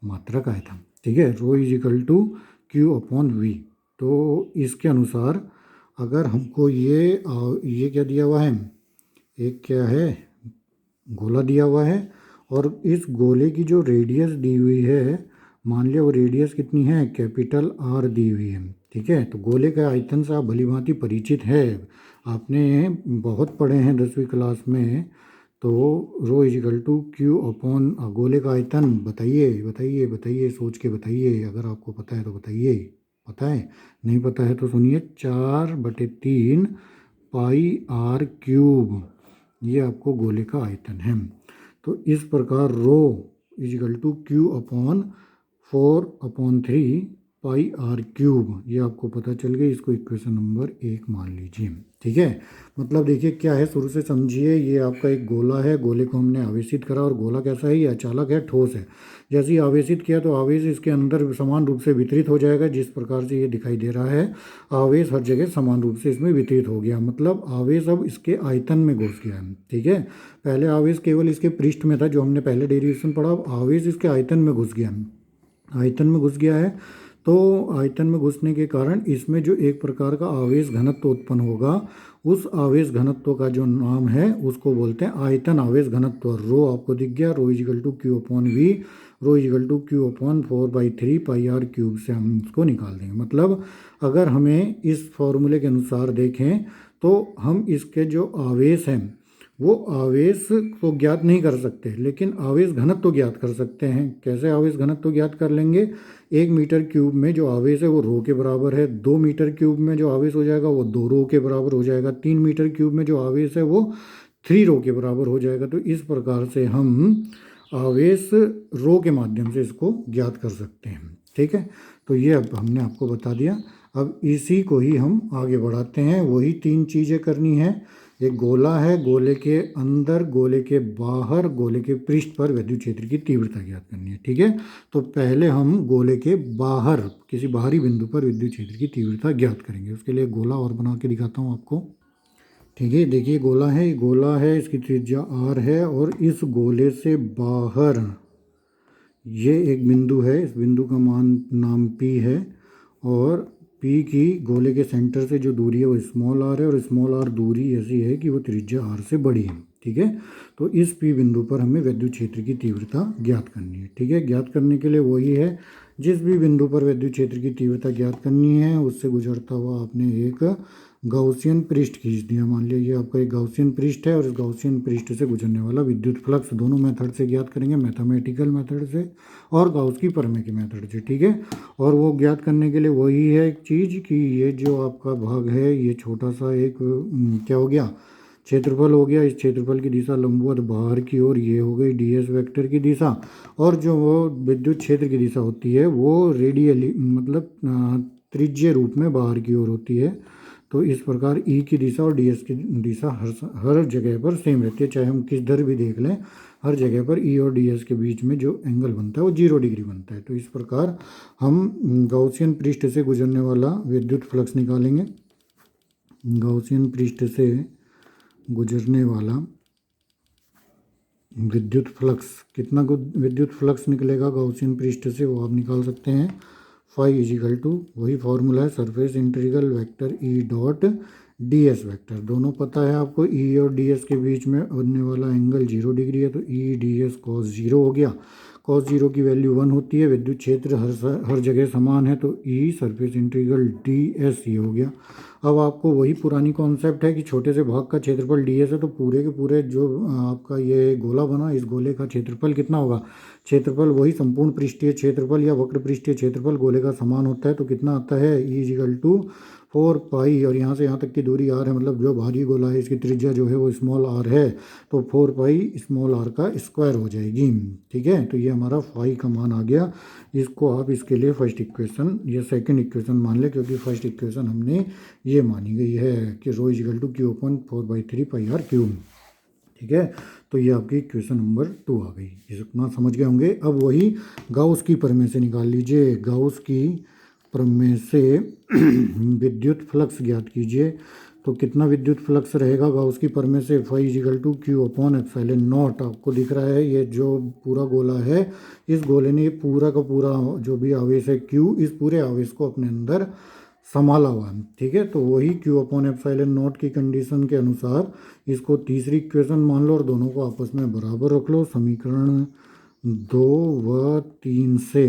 मात्रक आया था, ठीक है। Rho is equal to Q upon V. तो इसके अनुसार अगर हमको ये क्या दिया हुआ है, एक क्या है, गोला दिया हुआ है, और इस गोले की जो रेडियस दी हुई है, मान लिया वो रेडियस कितनी है, कैपिटल आर दी हुई है, ठीक है। तो गोले का आयतन से आप भली भांति परिचित है। आपने बहुत पढ़े हैं 10वीं क्लास में। तो rho is equal to Q upon गोले का आयतन। बताइए बताइए बताइए, सोच के बताइए। अगर आपको पता है तो बताइए। पता है? नहीं पता है तो सुनिए, 4/3 पाई आर क्यूब, ये आपको गोले का आयतन है। तो इस प्रकार rho is equal to Q upon 4/3 pi R cube, ये आपको पता चल गई। इसको इक्वेशन नंबर 1 मान लीजिए। ठीक है, मतलब देखिए क्या है, शुरू से समझिए। ये आपका एक गोला है, गोले को हमने आवेशित करा, और गोला कैसा है, ये अचालक है, ठोस है। जैसे ही आवेशित किया तो आवेश इसके अंदर समान रूप से वितरित हो जाएगा, जिस प्रकार से ये दिखाई दे रहा है। आवेश हर जगह समान रूप से इसमें वितरित हो गया, मतलब आवेश अब इसके आयतन में घुस गया है। ठीक है, पहले आवेश केवल इसके पृष्ठ में था, जो हमने पहले डेरिवेशन पढ़ा। अब आवेश इसके आयतन में घुस गया, आयतन में घुस गया है। तो आयतन में घुसने के कारण इसमें जो एक प्रकार का आवेश घनत्व उत्पन्न होगा, उस आवेश घनत्व का जो नाम है उसको बोलते हैं आयतन आवेश घनत्व। रो आपको दिख गया, rho is equal to Q upon V, rho is equal to Q upon 4/3 pi R cube से हम इसको निकाल देंगे। मतलब अगर हमें इस फॉर्मूले के अनुसार देखें तो हम इसके जो आवेश हैं वो आवेश तो ज्ञात नहीं कर सकते, लेकिन आवेश घनत्व तो ज्ञात कर सकते हैं। कैसे आवेश घनत्व तो ज्ञात कर लेंगे? 1 मीटर क्यूब में जो आवेश है वो रो के बराबर है, 2 मीटर क्यूब में जो आवेश हो जाएगा वो 2 रो के बराबर हो जाएगा, 3 मीटर क्यूब में जो आवेश है वो 3 रो के बराबर हो जाएगा। तो इस प्रकार से हम आवेश रो के माध्यम से इसको ज्ञात कर सकते हैं। ठीक है, तो ये अब हमने आपको बता दिया। अब इसी को ही हम आगे बढ़ाते हैं। वही 3 चीज़ें करनी है। एक गोला है, गोले के अंदर, गोले के बाहर, गोले के पृष्ठ पर विद्युत क्षेत्र की तीव्रता ज्ञात करनी है। ठीक है, तो पहले हम गोले के बाहर किसी बाहरी बिंदु पर विद्युत क्षेत्र की तीव्रता ज्ञात करेंगे। उसके लिए गोला और बना के दिखाता हूँ आपको। ठीक है, देखिए गोला है, ये गोला है, इसकी त्रिज्या r है, और इस गोले से बाहर ये एक बिंदु है, इस बिंदु का नाम P है, और P की गोले के सेंटर से जो दूरी है वो स्मॉल r है, और स्मॉल r दूरी ऐसी है कि वो त्रिज्या r से बड़ी है। ठीक है, तो इस P बिंदु पर हमें विद्युत क्षेत्र की तीव्रता ज्ञात करनी है। ठीक है, ज्ञात करने के लिए वही है, जिस भी बिंदु पर विद्युत क्षेत्र की तीव्रता ज्ञात करनी है उससे गुजरता हुआ आपने एक गाउसियन पृष्ठ खींच दिया। मान लिया ये आपका एक गाउसियन पृष्ठ है, और इस गाउसियन पृष्ठ से गुजरने वाला विद्युत फ्लक्स दोनों मेथड से ज्ञात करेंगे, मैथमेटिकल मेथड से और गाउस की प्रमेय के मेथड से। ठीक है, और वो ज्ञात करने के लिए वही है एक चीज़ कि ये जो आपका भाग है, ये छोटा सा एक क्या हो गया, क्षेत्रफल हो गया। इस क्षेत्रफल की दिशा लंबवत बाहर की ओर, ये हो गई ds वेक्टर की दिशा, और जो वो विद्युत क्षेत्र की दिशा होती है वो रेडियली मतलब त्रिज्यीय रूप में बाहर की ओर होती है। तो इस प्रकार E की दिशा और ds की दिशा हर जगह पर सेम रहती है, चाहे हम किस दर भी देख लें, हर जगह पर E और ds के बीच में जो एंगल बनता है वो 0 डिग्री बनता है। तो इस प्रकार हम गाउसियन पृष्ठ से गुजरने वाला विद्युत फ्लक्स निकालेंगे। गाउसियन पृष्ठ से गुजरने वाला विद्युत फ्लक्स, कितना विद्युत फ्लक्स निकलेगा गाउसियन पृष्ठ से वो आप निकाल सकते हैं। फाई इजिकल टू वही फॉर्मूला है, surface integral vector E dot ds vector. दोनों पता है आपको, E और ds के बीच में बनने वाला एंगल 0 डिग्री है, तो E ds cos 0 हो गया। cos 0 की वैल्यू 1 होती है, विद्युत क्षेत्र हर जगह समान है, तो E सरफेस इंटीग्रल ds ये हो गया। अब आपको वही पुरानी कॉन्सेप्ट है कि छोटे से भाग का क्षेत्रफल ds है, तो पूरे के पूरे जो आपका ये गोला बना, इस गोले का क्षेत्रफल कितना होगा? क्षेत्रफल वही संपूर्ण पृष्ठीय क्षेत्रफल या वक्र पृष्ठीय क्षेत्रफल गोले का समान होता है। तो कितना आता है? E इजिकल टू 4 पाई, और यहाँ से यहाँ तक की दूरी r है, मतलब जो भारी गोला है इसकी त्रिज्या जो है वो स्मॉल r है, तो 4 पाई स्मॉल r का स्क्वायर हो जाएगी। ठीक है, तो ये हमारा फाई का मान आ गया। इसको आप इसके लिए फर्स्ट इक्वेशन या सेकंड इक्वेशन मान ले, क्योंकि फर्स्ट इक्वेशन हमने ये मानी गई है कि rho is equal to Q upon 4/3 pi R cube. ठीक है, तो ये आपकी इक्वेशन नंबर 2 आ गई। इतना समझ गए होंगे। अब वही गाउस की प्रमेय से निकाल लीजिए। गाउस की प्रमेय से विद्युत फ्लक्स ज्ञात कीजिए। तो कितना विद्युत फ्लक्स रहेगा गाउस की प्रमेय से? Phi is equal to Q upon epsilon naught. आपको दिख रहा है ये जो पूरा गोला है, इस गोले ने पूरा का पूरा जो भी आवेश है Q, इस पूरे आवेश को अपने अंदर संभाला हुआ है। ठीक है, तो वही Q अपॉन एप्सिलॉन नॉट की कंडीशन के अनुसार इसको तीसरी इक्वेशन मान लो, और दोनों को आपस में बराबर रख लो। समीकरण 2 व 3 से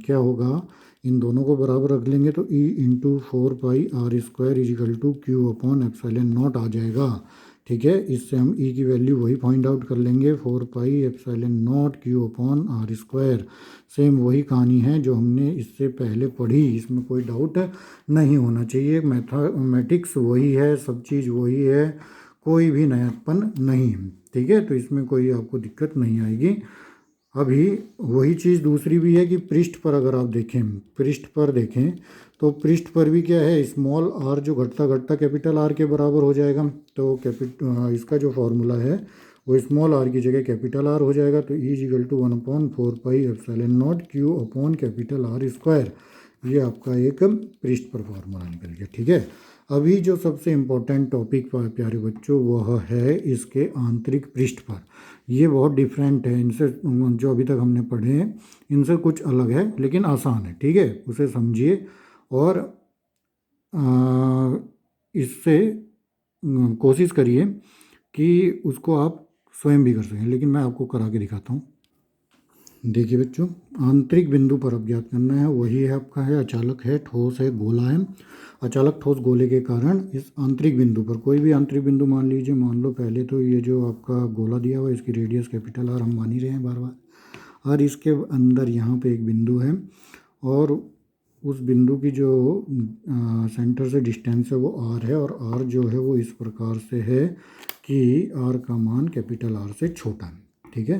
क्या होगा इन दोनों को बराबर रख लेंगे तो E into 4πr² is equal to Q upon epsilon naught आ जाएगा। ठीक है, इससे हम ई की वैल्यू वही फाइंड आउट कर लेंगे 4πε0 क्यू अपॉन r²। सेम वही कहानी है जो हमने इससे पहले पढ़ी, इसमें कोई डाउट नहीं होना चाहिए। मैथमेटिक्स वही है, सब चीज़ वही है, कोई भी नयापन नहीं है। ठीक है, तो इसमें कोई आपको दिक्कत नहीं आएगी। अभी वही चीज़ दूसरी भी है कि पृष्ठ पर अगर आप देखें, पृष्ठ पर देखें तो पृष्ठ पर भी क्या है, स्मॉल आर जो घटता घटता कैपिटल आर के बराबर हो जाएगा। तो इसका जो फॉर्मूला है वो स्मॉल आर की जगह कैपिटल आर हो जाएगा। तो E is equal to 1/4πε0 Q upon capital r²। ये आपका एक पृष्ठ पर फॉर्मूला निकल गया। ठीक है, अभी जो सबसे इम्पोर्टेंट टॉपिक प्यारे बच्चों वह है इसके आंतरिक पृष्ठ पर। ये बहुत डिफरेंट है इनसे, जो अभी तक हमने पढ़े हैं इनसे कुछ अलग है लेकिन आसान है। ठीक है, उसे समझिए और इससे कोशिश करिए कि उसको आप स्वयं भी कर सकें, लेकिन मैं आपको करा के दिखाता हूँ। देखिए बच्चों, आंतरिक बिंदु पर अब ज्ञात करना है, वही है आपका है अचालक है, ठोस है, गोला है। अचालक ठोस गोले के कारण इस आंतरिक बिंदु पर, कोई भी आंतरिक बिंदु मान लीजिए, मान लो पहले तो ये जो आपका गोला दिया हुआ है इसकी रेडियस कैपिटल आर हम मान ही रहे हैं बार बार, और इसके अंदर यहाँ पे एक बिंदु है और उस बिंदु की जो सेंटर से डिस्टेंस है वो आर है, और आर जो है वो इस प्रकार से है कि आर का मान कैपिटल आर से छोटा है। ठीक है,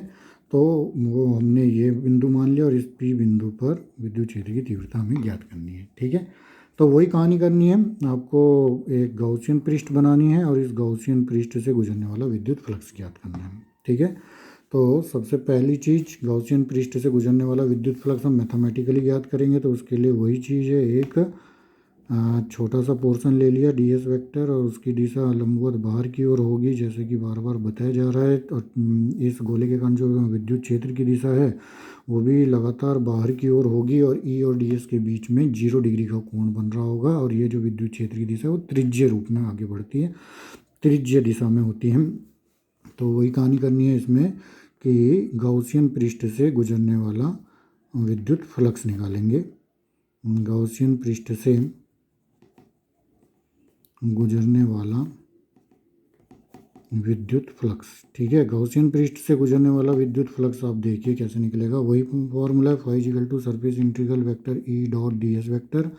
तो वो हमने ये बिंदु मान लिया और इस पी बिंदु पर विद्युत क्षेत्र की तीव्रता हमें ज्ञात करनी है। ठीक है, तो वही कहानी करनी है आपको, एक गॉसियन पृष्ठ बनानी है और इस गॉसियन पृष्ठ से गुजरने वाला विद्युत फ्लक्स ज्ञात करना है। ठीक है, तो सबसे पहली चीज़ गॉसियन पृष्ठ से गुजरने वाला विद्युत फ्लक्स हम मैथमेटिकली ज्ञात करेंगे। तो उसके लिए वही चीज़ है, एक छोटा सा पोर्शन ले लिया ds वेक्टर और उसकी दिशा लंबवत बाहर की ओर होगी, जैसे कि बार बार बताया जा रहा है। और इस गोले के कारण जो विद्युत क्षेत्र की दिशा है वो भी लगातार बाहर की ओर होगी और ई और ds के बीच में 0 डिग्री का कोण बन रहा होगा। और ये जो विद्युत क्षेत्र की दिशा है वो त्रिज्य रूप में आगे बढ़ती है, त्रिज्य दिशा में होती है। तो वही कहानी करनी है इसमें कि गॉसियन पृष्ठ से गुजरने वाला विद्युत फ्लक्स निकालेंगे। गॉसियन पृष्ठ से गुजरने वाला विद्युत फ्लक्स। ठीक है, गॉसियन पृष्ठ से गुजरने वाला विद्युत फ्लक्स आप देखिए कैसे निकलेगा, वही फॉर्मूला है φ surface integral vector E dot ds vector.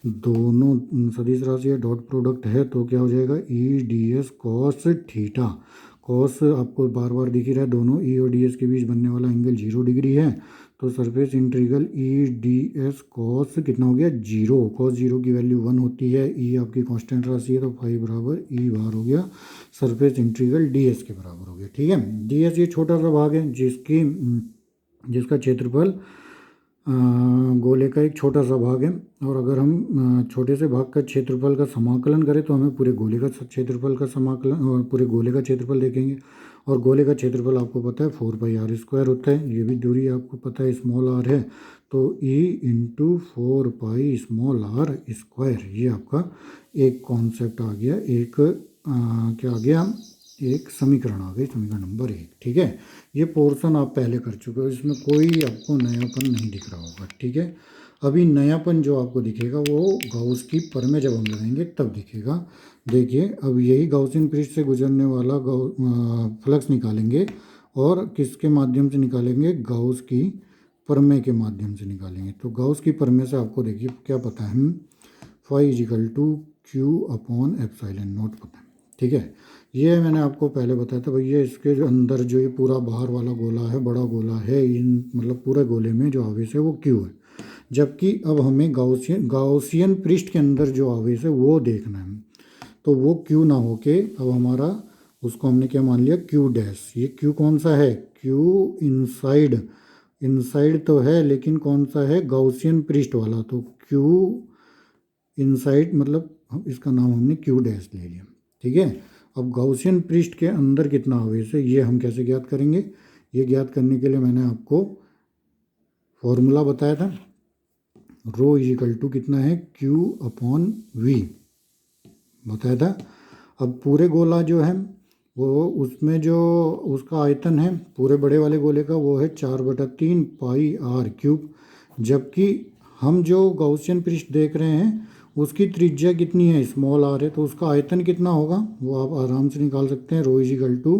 दोनों सदिश राशि है, डॉट प्रोडक्ट है, तो क्या हो जाएगा ई ds कॉस थीटा। कॉस आपको बार बार दिख ही रहा है, दोनों ई और ds के बीच बनने वाला एंगल 0 डिग्री है। तो सरफेस इंटीग्रल ई ds कॉस कितना हो गया 0, कॉस 0 की वैल्यू 1 होती है, ई आपकी कांस्टेंट राशि है तो फाई बराबर ई बार हो गया, सरफेस इंटीग्रल ds के बराबर हो गया। ठीक है, ds ये छोटा सा भाग है जिसका क्षेत्रफल गोले का एक छोटा सा भाग है, और अगर हम छोटे से भाग का क्षेत्रफल का समाकलन करें तो हमें पूरे गोले का क्षेत्रफल का समाकलन और पूरे गोले का क्षेत्रफल देखेंगे। और गोले का क्षेत्रफल आपको पता है 4πr² होता है, ये भी दूरी आपको पता है स्मॉल आर है, तो ई इंटू 4π स्मॉल r²। ये आपका एक कॉन्सेप्ट आ गया, एक क्या आ गया, एक समीकरण आ गई, समीकरण नंबर 1। ठीक है, ये पोर्शन आप पहले कर चुके हो, इसमें कोई आपको नयापन नहीं दिख रहा होगा। ठीक है, अभी नयापन जो आपको दिखेगा वो गॉस की परमें जब हम लगाएंगे तब दिखेगा। देखिए, अब यही गॉसियन पृष्ठ से गुजरने वाला फ्लक्स निकालेंगे, और किसके माध्यम से निकालेंगे, गॉस की परमें के माध्यम से निकालेंगे। तो गॉस की परमें से आपको देखिए क्या पता है, φ q अपॉन एप्सिलॉन नॉट पता है। ठीक है, ये मैंने आपको पहले बताया था भैया, इसके जो अंदर जो ये पूरा बाहर वाला गोला है, बड़ा गोला है, इन मतलब पूरे गोले में जो आवेश है वो क्यू है, जबकि अब हमें गॉसियन पृष्ठ के अंदर जो आवेश है वो देखना है। तो वो क्यू ना होके अब हमारा उसको हमने क्या मान लिया क्यू डैश। ये क्यू कौन सा है, क्यू इनसाइड, इनसाइड तो है लेकिन कौन सा है, गॉसियन पृष्ठ वाला, तो क्यू इनसाइड मतलब इसका नाम हमने क्यू डैश ले लिया। ठीक है, अब गॉसियन पृष्ठ के अंदर कितना आवेश है ये हम कैसे ज्ञात करेंगे, ये ज्ञात करने के लिए मैंने आपको फॉर्मूला बताया था, रो इजिकल टू कितना है क्यू अपॉन वी बताया था। अब पूरे गोला जो है वो उसमें जो उसका आयतन है पूरे बड़े वाले गोले का वो है 4/3 πr क्यूब, जबकि हम जो गॉसियन पृष्ठ देख रहे हैं उसकी त्रिज्या कितनी है, स्मॉल आर है, तो उसका आयतन कितना होगा वो आप आराम से निकाल सकते हैं। Rho is equal to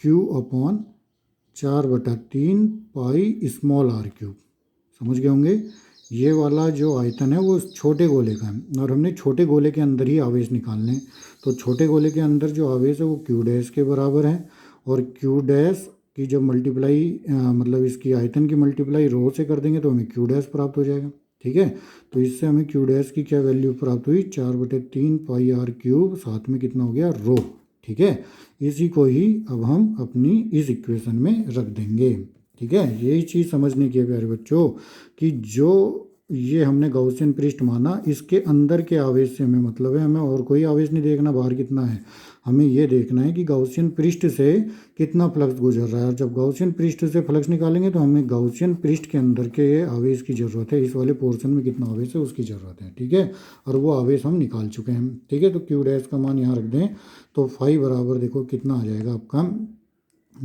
Q upon 4/3 pi small R cube. समझ गए होंगे। ये वाला जो आयतन है वो छोटे गोले का है और हमने छोटे गोले के अंदर ही आवेश निकालने हैं। तो छोटे गोले के अंदर जो आवेश है वो क्यू डैश के बराबर है और क्यू डैश की जब मल्टीप्लाई मतलब इसकी आयतन की मल्टीप्लाई रो से कर देंगे तो हमें क्यू डैश प्राप्त हो जाएगा। ठीक है, तो इससे हमें क्यू डैश की क्या वैल्यू प्राप्त हुई, 4/3 पाई आर क्यूब, साथ में कितना हो गया रो। ठीक है, इसी को ही अब हम अपनी इस इक्वेशन में रख देंगे। ठीक है, यही चीज़ समझने की है प्यारे बच्चों कि जो ये हमने गॉसियन पृष्ठ माना, इसके अंदर के आवेश से हमें मतलब है, हमें और कोई आवेश नहीं देखना बाहर कितना है, हमें ये देखना है कि गॉसियन पृष्ठ से कितना फ्लक्स गुजर रहा है। और जब गॉसियन पृष्ठ से फ्लक्स निकालेंगे तो हमें गॉसियन पृष्ठ के अंदर के आवेश की ज़रूरत है, इस वाले पोर्शन में कितना आवेश है उसकी ज़रूरत है। ठीक है, और वो आवेश हम निकाल चुके हैं। ठीक है, तो क्यू डैश का मान यहाँ रख दें तो फाई बराबर देखो कितना आ जाएगा आपका,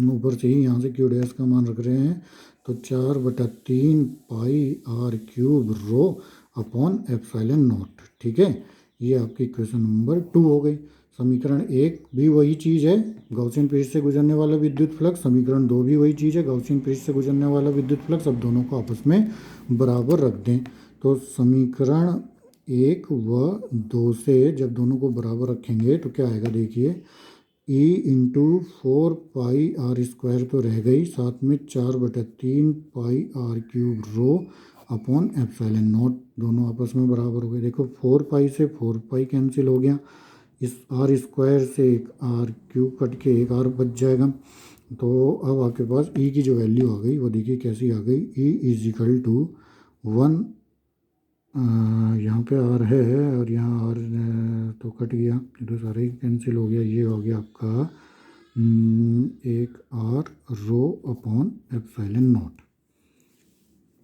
ऊपर से ही यहाँ से क्यू डैश का मान रख रहे हैं तो 4/3 pi R cube rho upon epsilon naught. ठीक है, ये आपकी इक्वेशन नंबर 2 हो गई। समीकरण 1 भी वही चीज़ है, गॉसियन पृष्ठ से गुजरने वाला विद्युत फ्लक्स। समीकरण 2 भी वही चीज़ है, गॉसियन पृष्ठ से गुजरने वाला विद्युत फ्लक्स। अब दोनों को आपस में बराबर रख दें तो समीकरण 1 व 2 से जब दोनों को बराबर रखेंगे तो क्या आएगा, देखिए E into 4 pi R square तो रह गई, साथ में 4/3 pi R cube rho upon epsilon naught, दोनों आपस में बराबर हो गए। देखो 4 पाई से 4 पाई कैंसिल हो गया, इस आर स्क्वायर से एक आर क्यूब कट के एक आर बच जाएगा। तो अब आपके पास E की जो वैल्यू आ गई वो देखिए कैसी आ गई, E इज इक्वल टू 1, यहाँ पे आर है और यहाँ आर तो कट गया, ये तो सारा ही कैंसिल हो गया। ये हो गया आपका एक R rho upon epsilon naught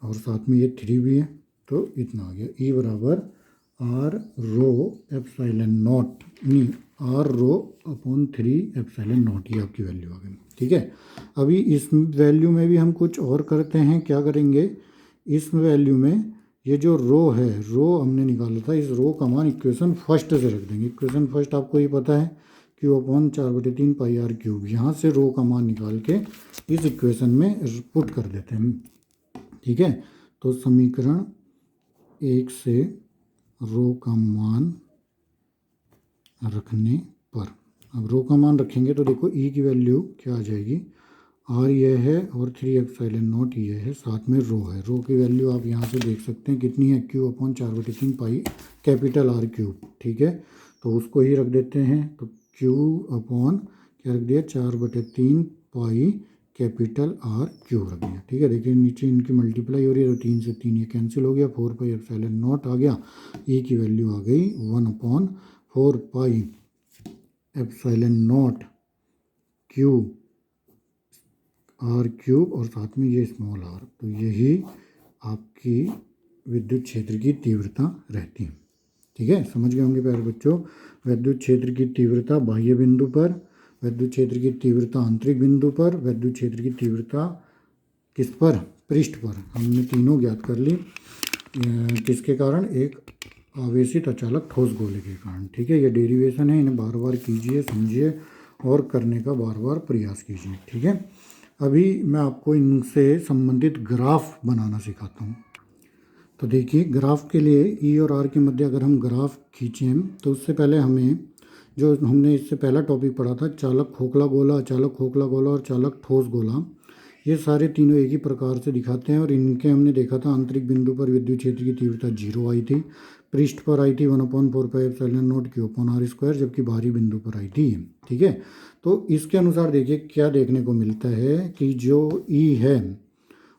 और साथ में ये 3 भी है तो इतना आ गया। ई बराबर आर रो एप्सिलॉन नॉट, नहीं R rho upon 3 epsilon naught, ये आपकी वैल्यू आ गई। ठीक है, अभी इस वैल्यू में भी हम कुछ और करते हैं। क्या करेंगे, इस वैल्यू में ये जो रो है, रो हमने निकाला था, इस रो का मान इक्वेशन फर्स्ट से रख देंगे। इक्वेशन फर्स्ट आपको ये पता है Q upon 4/3 pi R cube, यहाँ से रो का मान निकाल के इस इक्वेशन में पुट कर देते हैं। ठीक है, तो समीकरण 1 से रो का मान रखने पर, अब रो का मान रखेंगे तो देखो ई की वैल्यू क्या आ जाएगी, आर ये है और 3 एप्सिलॉन नॉट ये है, साथ में रो है। रो की वैल्यू आप यहाँ से देख सकते हैं कितनी है, Q upon 4/3 pi capital R cube. ठीक है, तो उसको ही रख देते हैं, तो क्यू अपॉन क्या रख दिया, 4/3 पाई कैपिटल आर क्यूब रख दिया। ठीक है, देखिए नीचे इनकी मल्टीप्लाई हो रही है तो 3 से 3 ये कैंसिल हो गया, 4 पाई एप्सिलॉन नॉट आ गया। ई की वैल्यू आ गई 1/4 pi epsilon naught Q R cube और साथ में ये स्मॉल आर, तो यही आपकी विद्युत क्षेत्र की तीव्रता रहती है। ठीक है, समझ गए होंगे प्यारे बच्चों। विद्युत क्षेत्र की तीव्रता बाह्य बिंदु पर, विद्युत क्षेत्र की तीव्रता आंतरिक बिंदु पर, विद्युत क्षेत्र की तीव्रता किस पर, पृष्ठ पर, हमने तीनों ज्ञात कर ली। किसके कारण, एक आवेशित अचालक ठोस गोले के कारण। ठीक है, ये डेरिवेशन है, इन्हें बार बार कीजिए, समझिए और करने का बार बार प्रयास कीजिए। ठीक है, अभी मैं आपको इनसे संबंधित ग्राफ बनाना सिखाता हूँ। तो देखिए ग्राफ के लिए ई और आर के मध्य अगर हम ग्राफ खींचें तो उससे पहले हमें, जो हमने इससे पहला टॉपिक पढ़ा था, चालक खोखला गोला, अचालक खोखला गोला और चालक ठोस गोला, ये सारे तीनों एक ही प्रकार से दिखाते हैं और इनके हमने देखा था आंतरिक बिंदु पर विद्युत क्षेत्र की तीव्रता 0 आई थी, पृष्ठ पर आई थी 1/4 pi epsilon naught Q upon R square, जबकि बाहरी बिंदु पर आई थी। ठीक है, तो इसके अनुसार देखिए क्या देखने को मिलता है कि जो ई है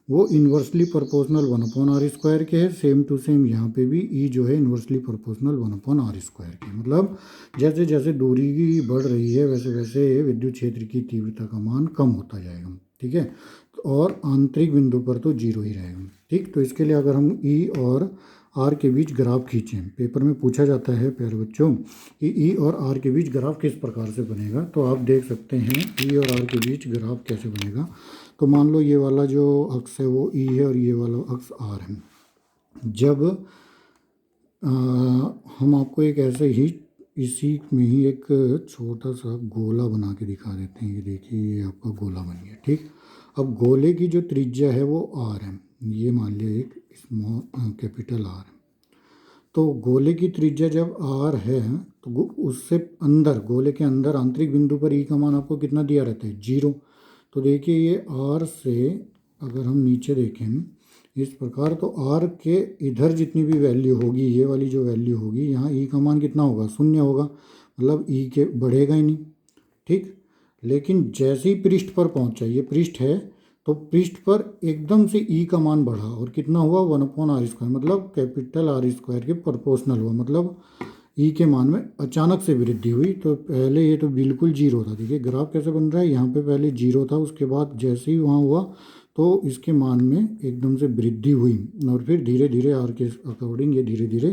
वो इन्वर्सली प्रोपोर्शनल 1/r स्क्वायर के है, सेम टू सेम यहाँ पे भी ई जो है इन्वर्सली प्रोपोर्शनल 1/r स्क्वायर के, मतलब जैसे जैसे दूरी बढ़ रही है वैसे वैसे विद्युत क्षेत्र की तीव्रता का मान कम होता जाएगा। ठीक है, और आंतरिक बिंदु पर तो 0 ही रहेगा। ठीक, तो इसके लिए अगर हम ई और आर के बीच ग्राफ खींचें, पेपर में पूछा जाता है प्यारे बच्चों कि ई और आर के बीच ग्राफ किस प्रकार से बनेगा, तो आप देख सकते हैं ई और आर के बीच ग्राफ कैसे बनेगा। तो मान लो ये वाला जो अक्ष है वो ई है और ये वाला अक्ष आर है। जब हम आपको एक ऐसे ही इसी में ही एक छोटा सा गोला बना के दिखा देते हैं। ये देखिए, ये आपका गोला बन गया। ठीक, अब गोले की जो त्रिज्या है वो आर है। ये मान लिया एक स्मॉल कैपिटल आर है। तो गोले की त्रिज्या जब आर है तो उससे अंदर, गोले के अंदर आंतरिक बिंदु पर ई का मान आपको कितना दिया रहता है? 0। तो देखिए, ये आर से अगर हम नीचे देखें इस प्रकार, तो आर के इधर जितनी भी वैल्यू होगी, ये वाली जो वैल्यू होगी, यहाँ ई का मान कितना होगा? 0 होगा, मतलब ई के बढ़ेगा ही नहीं। ठीक, लेकिन जैसे ही पृष्ठ पर पहुँचा, ये पृष्ठ है, तो पृष्ठ पर एकदम से ई का मान बढ़ा और कितना हुआ? 1/r², मतलब कैपिटल आर स्क्वायर के प्रोपोर्शनल हुआ, मतलब ई के मान में अचानक से वृद्धि हुई। तो पहले ये तो बिल्कुल 0 था। देखिए ग्राफ कैसे बन रहा है, यहाँ पे पहले 0 था, उसके बाद जैसे ही वहाँ हुआ तो इसके मान में एकदम से वृद्धि हुई और फिर धीरे धीरे आर के अकॉर्डिंग ये धीरे धीरे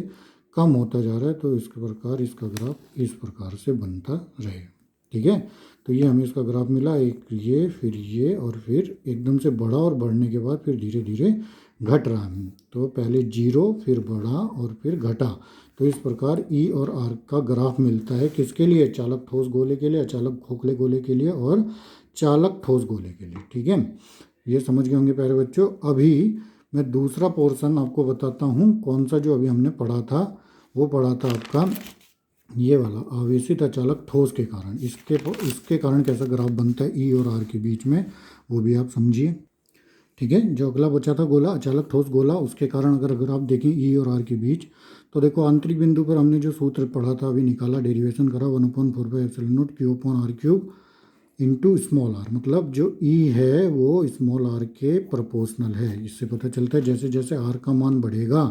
कम होता जा रहा है। तो इस प्रकार इसका ग्राफ इस प्रकार से बनता रहेगा। ठीक है, तो ये हमें इसका ग्राफ मिला, एक ये, फिर ये, और फिर एकदम से बढ़ा और बढ़ने के बाद फिर धीरे धीरे घट रहा है। तो पहले 0, फिर बढ़ा और फिर घटा। तो इस प्रकार ई और आर का ग्राफ मिलता है किसके लिए? चालक ठोस गोले के लिए, अचालक खोखले गोले के लिए और चालक ठोस गोले के लिए। ठीक है, ये समझ गए होंगे प्यारे बच्चों। अभी मैं दूसरा पोर्शन आपको बताता हूँ, कौन सा जो अभी हमने पढ़ा था, वो पढ़ा था आपका ये वाला, आवेशित अचालक ठोस के कारण। इसके कारण कैसा ग्राफ बनता है ई और आर के बीच में, वो भी आप समझिए। ठीक है, जो अगला बचा था गोला, अचालक ठोस गोला, उसके कारण अगर आप देखें ई और आर के बीच, तो देखो आंतरिक बिंदु पर हमने जो सूत्र पढ़ा था, अभी निकाला, डेरिवेशन करा, 1/4πε0 Q/r³ इंटू स्मॉल आर, मतलब जो ई है वो स्मॉल आर के प्रोपोर्शनल है। इससे पता चलता है जैसे जैसे आर का मान बढ़ेगा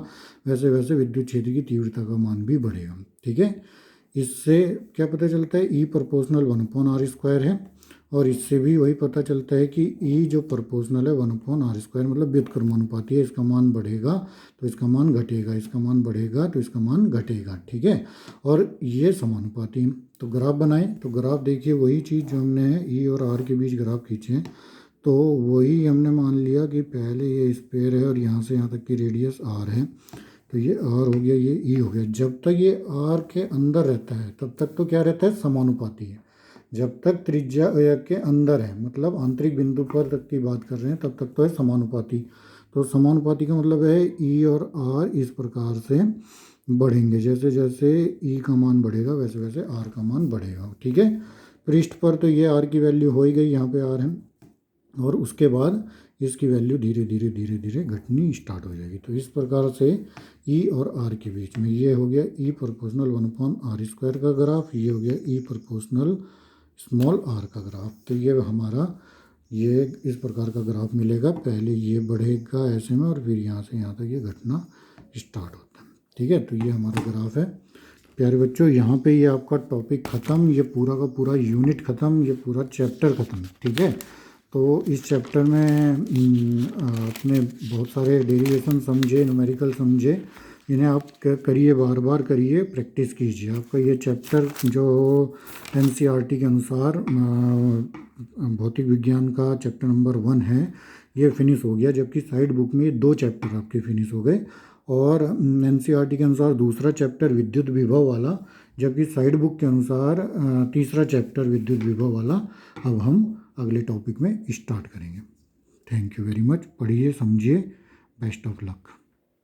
वैसे वैसे विद्युत क्षेत्र की तीव्रता का मान भी बढ़ेगा। ठीक है, इससे क्या पता चलता है? ई प्रोपोर्शनल 1/r² है, और इससे भी वही पता चलता है कि ई जो प्रोपोर्शनल है 1/r², मतलब व्युत्क्रमानुपाती है। इसका मान बढ़ेगा तो इसका मान घटेगा, इसका मान बढ़ेगा तो इसका मान घटेगा। ठीक है, और ये समानुपाती। तो ग्राफ बनाए, तो ग्राफ देखिए वही चीज़ जो हमने ई और आर के बीच ग्राफ खींचे, तो वही हमने मान लिया कि पहले ये स्पेयर है और यहाँ से यहाँ तक की रेडियस आर है, तो ये आर हो गया, ये ई हो गया। जब तक ये आर के अंदर रहता है तब तक तो क्या रहता है? समानुपाती है। जब तक त्रिज्या के अंदर है, मतलब आंतरिक बिंदु पर तक की बात कर रहे हैं, तब तक तो है समानुपाती। तो समानुपाती का मतलब है ई और आर इस प्रकार से बढ़ेंगे, जैसे जैसे ई का मान बढ़ेगा वैसे वैसे आर का मान बढ़ेगा। ठीक है, पृष्ठ पर तो ये आर की वैल्यू हो ही गई, यहाँ पे आर है, और उसके बाद इसकी वैल्यू धीरे धीरे धीरे धीरे घटनी स्टार्ट हो जाएगी। तो इस प्रकार से ई और आर के बीच में ये हो गया ई प्रोपोर्शनल 1/r² का ग्राफ, ये हो गया ई प्रोपोर्शनल स्मॉल आर का ग्राफ। तो ये हमारा ये इस प्रकार का ग्राफ मिलेगा, पहले ये बढ़ेगा ऐसे में और फिर यहाँ से यहाँ तक ये घटना स्टार्ट होता है। ठीक है, तो ये हमारा ग्राफ है। प्यारे बच्चों, यहाँ पे ये आपका टॉपिक ख़त्म, ये पूरा का पूरा यूनिट ख़त्म, ये पूरा चैप्टर ख़त्म। ठीक है, तो इस चैप्टर में आपने बहुत सारे डेरिवेशन समझे, न्यूमेरिकल समझे, इन्हें आप करिए, बार बार करिए, प्रैक्टिस कीजिए। आपका ये चैप्टर जो एनसीईआरटी के अनुसार भौतिक विज्ञान का चैप्टर नंबर 1 है, ये फिनिश हो गया, जबकि साइड बुक में 2 चैप्टर आपके फिनिश हो गए। और एनसीईआरटी के अनुसार दूसरा चैप्टर विद्युत विभव वाला, जबकि साइड बुक के अनुसार तीसरा चैप्टर विद्युत विभव वाला अब हम अगले टॉपिक में स्टार्ट करेंगे। Thank you very much. पढ़िए, समझिए, बेस्ट ऑफ लक।